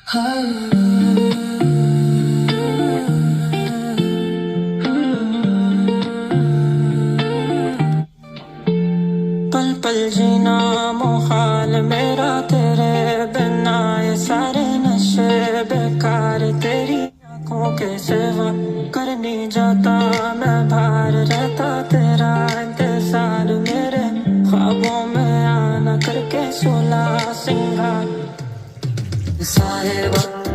पल पल जीना मुहाल मेरा तेरे बिना, ये सारे नशे बेकार तेरी आंखों के सिवा कर नहीं जाता मैं बाहर रहता तेरा इंतजार, मेरे ख्वाबों में आना करके सोला सिंगार सारे वक्त